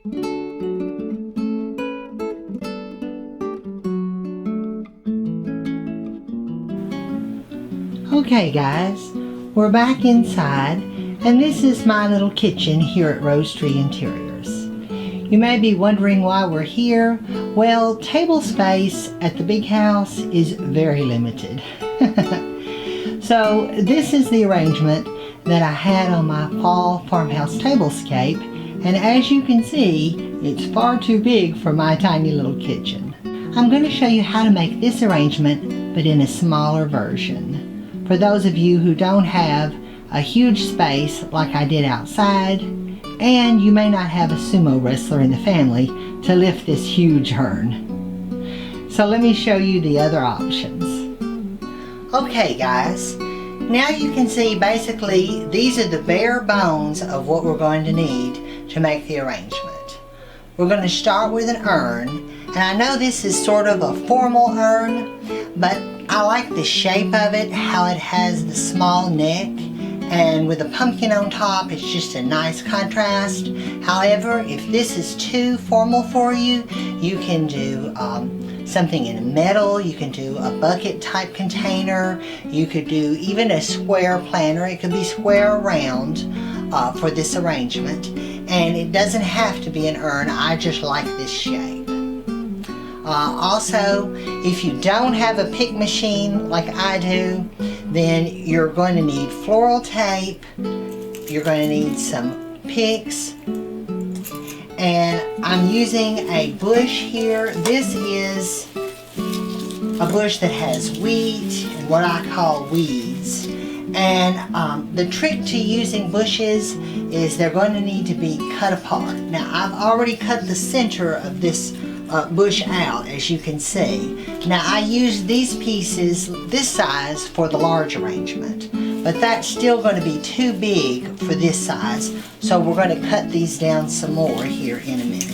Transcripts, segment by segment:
Okay guys, we're back inside, and this is my little kitchen here at Rose Tree Interiors. You may be wondering why we're here. Well, table space at the big house is very limited. So this is the arrangement that I had on my fall farmhouse tablescape, and as you can see, it's far too big for my tiny little kitchen. I'm going to show you how to make this arrangement, but in a smaller version. For those of you who don't have a huge space like I did outside, and you may not have a sumo wrestler in the family to lift this huge urn. So let me show you the other options. Okay guys, now you can see basically these are the bare bones of what we're going to need to make the arrangement. We're going to start with an urn, and I know this is sort of a formal urn, but I like the shape of it, how it has the small neck, and with a pumpkin on top, it's just a nice contrast. However, if this is too formal for you, you can do something in metal, you can do a bucket type container, you could do even a square planter. It could be square or round for this arrangement, and it doesn't have to be an urn. I just like this shape. Also, if you don't have a pick machine like I do, then you're going to need floral tape, you're going to need some picks, and I'm using a bush here. This is a bush that has wheat and what I call weeds. And the trick to using bushes is they're going to need to be cut apart. Now I've already cut the center of this bush out, as you can see. Now I use these pieces this size for the large arrangement, but that's still going to be too big for this size, so we're going to cut these down some more here in a minute.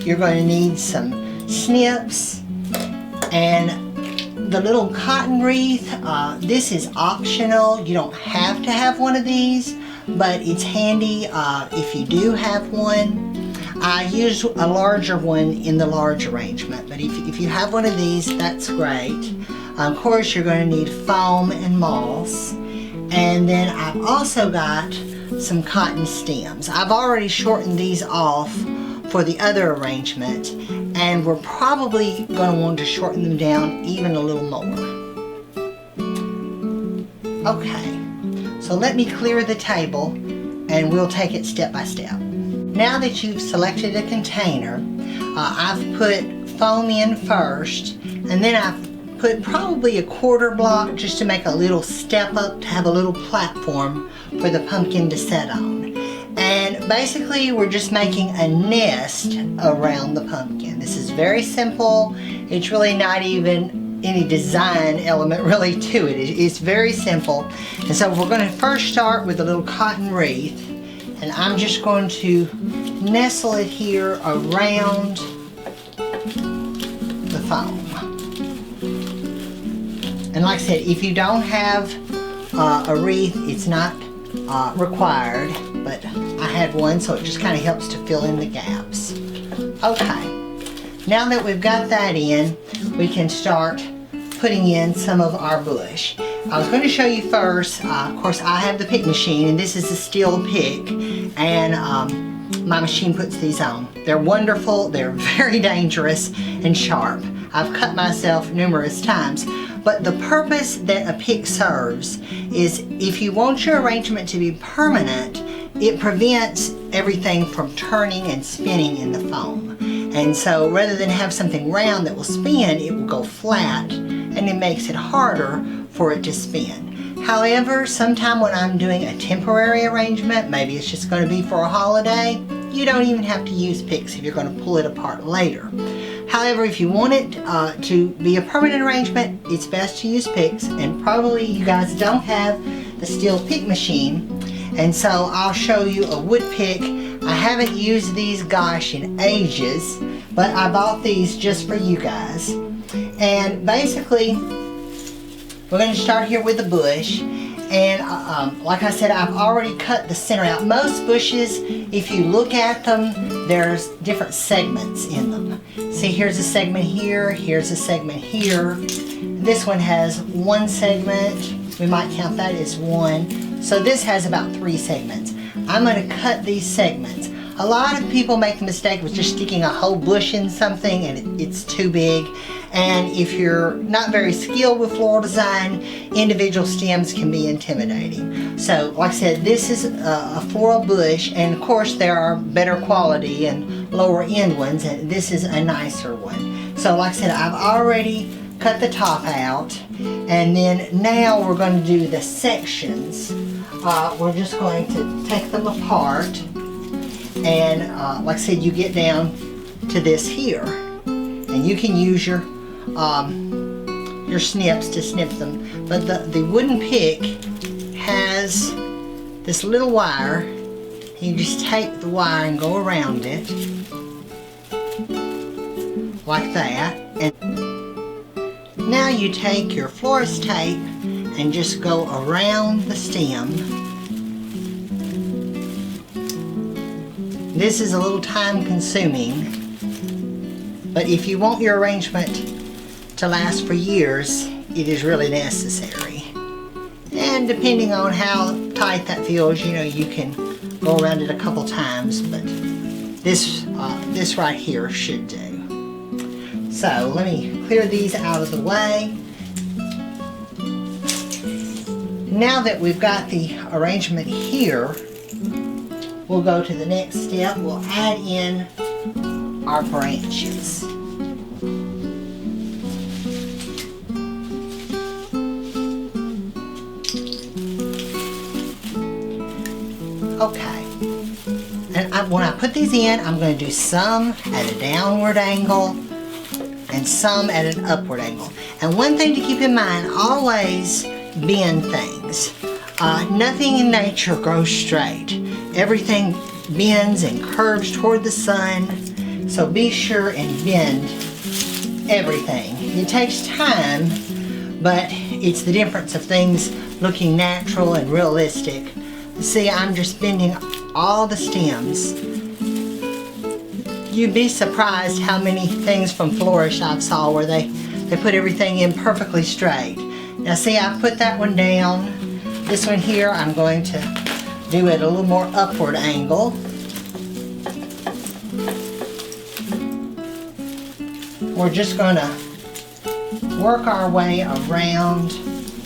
You're going to need some snips and the little cotton wreath. This is optional. You don't have to have one of these, but it's handy if you do have one. I use a larger one in the large arrangement, but if you have one of these, that's great. Of course, you're going to need foam and moss. And then I've also got some cotton stems. I've already shortened these off for the other arrangement, and we're probably going to want to shorten them down even a little more. Okay, so let me clear the table and we'll take it step by step. Now that you've selected a container, I've put foam in first, and then I've put probably a quarter block just to make a little step up to have a little platform for the pumpkin to sit on. And basically we're just making a nest around the pumpkin. This is very simple. It's really not even any design element really to it. It's very simple. And so we're going to first start with a little cotton wreath. And I'm just going to nestle it here around the foam. And like I said, if you don't have a wreath, it's not required, but I had one, so it just kind of helps to fill in the gaps. Okay, now that we've got that in, we can start putting in some of our bush. I was going to show you first, of course I have the pick machine, and this is a steel pick, and my machine puts these on. They're wonderful, they're very dangerous and sharp. I've cut myself numerous times, but the purpose that a pick serves is if you want your arrangement to be permanent, it prevents everything from turning and spinning in the foam. And so rather than have something round that will spin, it will go flat, and it makes it harder for it to spin. However, sometime when I'm doing a temporary arrangement, maybe it's just going to be for a holiday, you don't even have to use picks if you're going to pull it apart later. However, if you want it to be a permanent arrangement, it's best to use picks, and probably you guys don't have the steel pick machine, and so I'll show you a wood pick. I haven't used these, gosh, in ages, but I bought these just for you guys. And basically, we're going to start here with the bush, And like I said, I've already cut the center out. Most bushes, if you look at them, there's different segments in them. See, here's a segment here, here's a segment here. This one has one segment. We might count that as one. So this has about 3 segments. I'm going to cut these segments. A lot of people make the mistake of just sticking a whole bush in something and it's too big. And if you're not very skilled with floral design, individual stems can be intimidating. So like I said, this is a floral bush, and of course there are better quality and lower end ones, and this is a nicer one. So like I said, I've already cut the top out, and then now we're going to do the sections. We're just going to take them apart, and like I said, you get down to this here, and you can use your snips to snip them. But the wooden pick has this little wire. You just take the wire and go around it like that. And now you take your florist tape and just go around the stem. This is a little time consuming, but if you want your arrangement to last for years, it is really necessary. And depending on how tight that feels, you know, you can go around it a couple times, but this right here should do. So let me clear these out of the way. Now that we've got the arrangement here, we'll go to the next step. We'll add in our branches. Okay, and when I put these in, I'm going to do some at a downward angle and some at an upward angle. And one thing to keep in mind, always bend things. Nothing in nature grows straight. Everything bends and curves toward the sun, so be sure and bend everything. It takes time, but it's the difference of things looking natural and realistic. See, I'm just bending all the stems. You'd be surprised how many things from Flourish I've saw where they put everything in perfectly straight. Now see, I put that one down. This one here, I'm going to do it a little more upward angle. We're just going to work our way around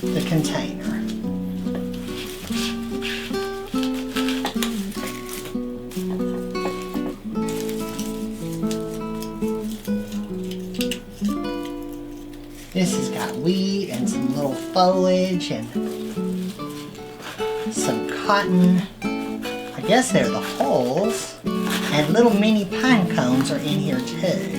the container. This has got weed and some little foliage and some cotton. I guess they're the hulls. And little mini pine cones are in here too.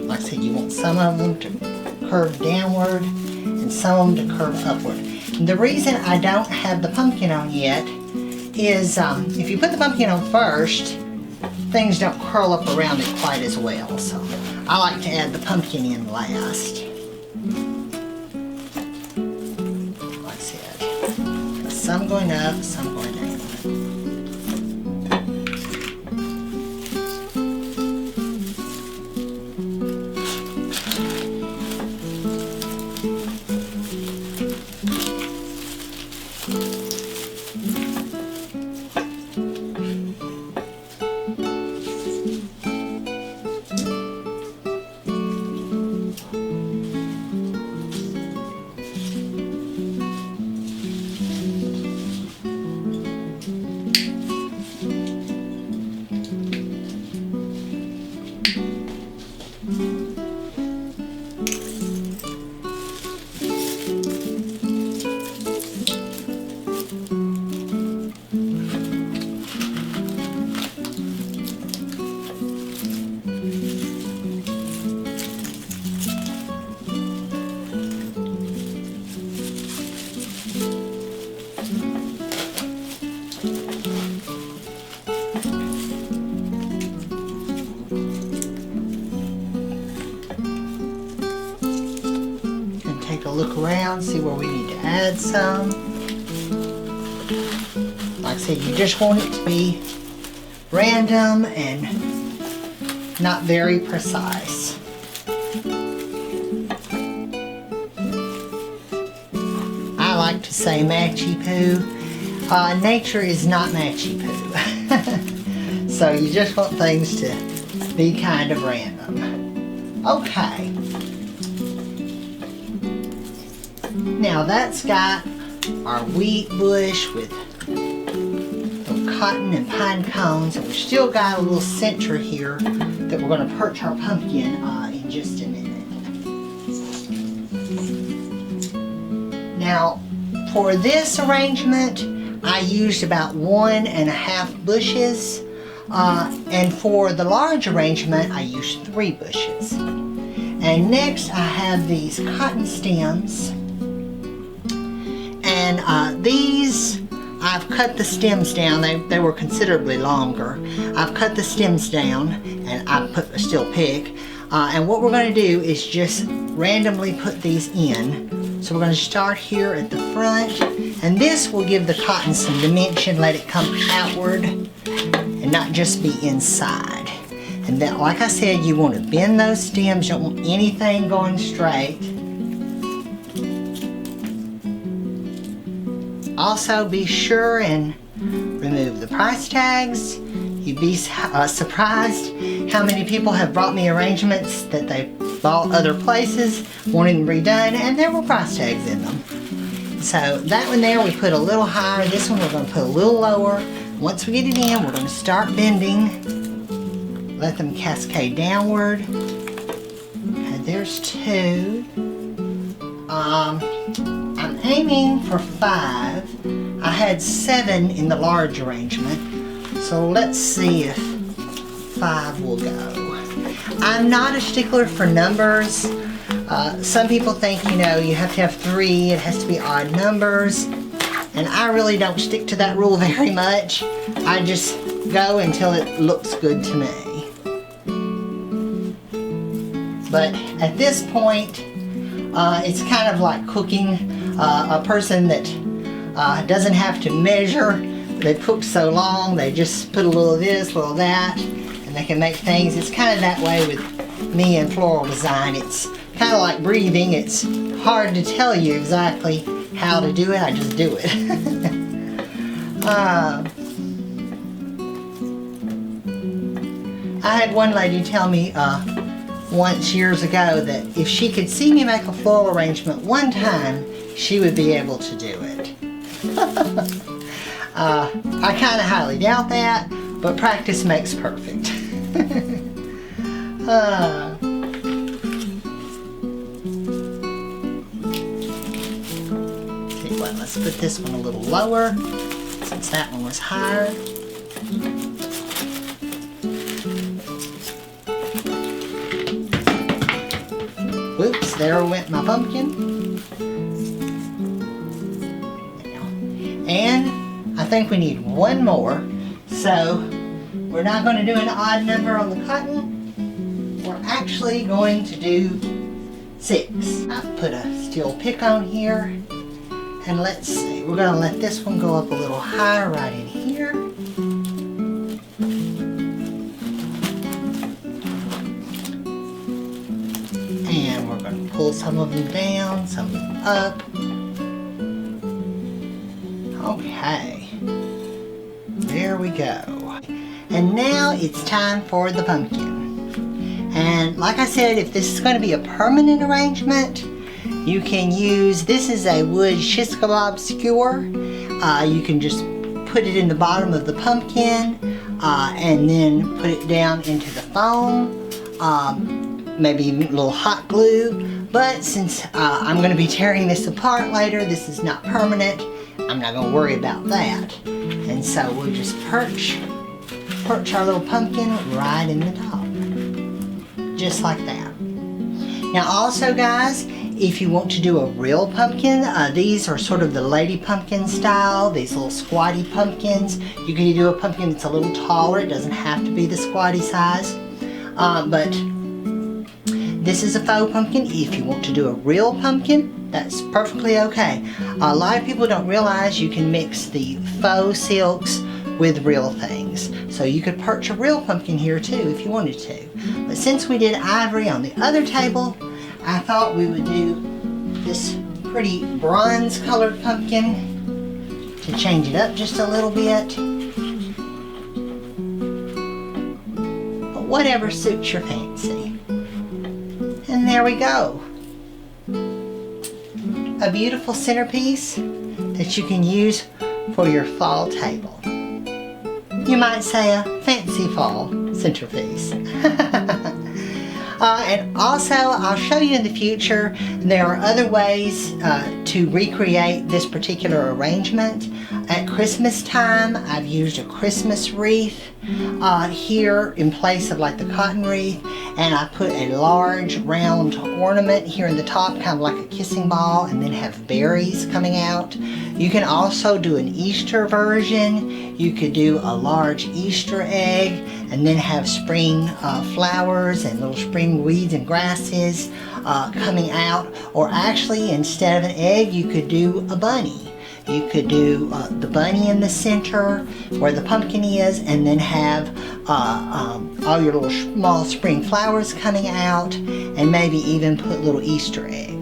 Like I said, you want some of them to curve downward and some of them to curve upward. And the reason I don't have the pumpkin on yet is if you put the pumpkin on first, things don't curl up around it quite as well. So I like to add the pumpkin in last. Like I said, some going up, some going down. look around, see where we need to add some. Like I said, you just want it to be random and not very precise. I like to say matchy poo. Nature is not matchy poo. So you just want things to be kind of random. Okay. Now that's got our wheat bush with little cotton and pine cones, and we've still got a little center here that we're going to perch our pumpkin in just a minute. Now, for this arrangement, I used about 1.5 bushes, and for the large arrangement, I used 3 bushes. And next, I have these cotton stems, and these, I've cut the stems down. They were considerably longer. I've cut the stems down, and I put a steel pick. And what we're going to do is just randomly put these in. So we're going to start here at the front, and this will give the cotton some dimension, let it come outward and not just be inside. And then, like I said, you want to bend those stems, you don't want anything going straight. Also, be sure and remove the price tags. You'd be surprised how many people have brought me arrangements that they bought other places, wanting them redone, and there were price tags in them. So that one there we put a little higher. This one we're going to put a little lower. Once we get it in, we're going to start bending. Let them cascade downward. Okay, there's 2. I'm aiming for 5. I had 7 in the large arrangement. So let's see if 5 will go. I'm not a stickler for numbers. Some people think, you know, you have to have 3, it has to be odd numbers. And I really don't stick to that rule very much. I just go until it looks good to me. But at this point, it's kind of like cooking. A person that doesn't have to measure. They've cooked so long, they just put a little of this, a little of that, and they can make things. It's kind of that way with me and floral design. It's kind of like breathing. It's hard to tell you exactly how to do it. I just do it. I had one lady tell me once years ago that if she could see me make a floral arrangement one time, she would be able to do it. I kind of highly doubt that, but practice makes perfect. See what, let's put this one a little lower, since that one was higher. Whoops, there went my pumpkin. And I think we need 1 more. So we're not going to do an odd number on the cotton. We're actually going to do 6. I put a steel pick on here. And let's see, we're going to let this one go up a little higher right in here. And we're going to pull some of them down, some of them up. Okay, there we go. And now it's time for the pumpkin. And like I said, if this is going to be a permanent arrangement, you can use, this is a wood shish kebab skewer. You can just put it in the bottom of the pumpkin and then put it down into the foam. Maybe a little hot glue. But since I'm going to be tearing this apart later, this is not permanent. I'm not going to worry about that. And so we'll just perch our little pumpkin right in the top. Just like that. Now also guys, if you want to do a real pumpkin, these are sort of the lady pumpkin style, these little squatty pumpkins. You can do a pumpkin that's a little taller, it doesn't have to be the squatty size. But this is a faux pumpkin. If you want to do a real pumpkin, That's perfectly okay. A lot of people don't realize you can mix the faux silks with real things. So you could perch a real pumpkin here too if you wanted to. But since we did ivory on the other table, I thought we would do this pretty bronze colored pumpkin to change it up just a little bit. But whatever suits your fancy. And there we go. A beautiful centerpiece that you can use for your fall table. You might say a fancy fall centerpiece. And also, I'll show you in the future, there are other ways to recreate this particular arrangement. At Christmas time, I've used a Christmas wreath here in place of like the cotton wreath, and I put a large round ornament here in the top, kind of like a kissing ball, and then have berries coming out. You can also do an Easter version. You could do a large Easter egg and then have spring flowers and little spring weeds and grasses coming out. Or actually, instead of an egg, you could do a bunny. You could do the bunny in the center where the pumpkin is, and then have all your little small spring flowers coming out, and maybe even put little Easter eggs.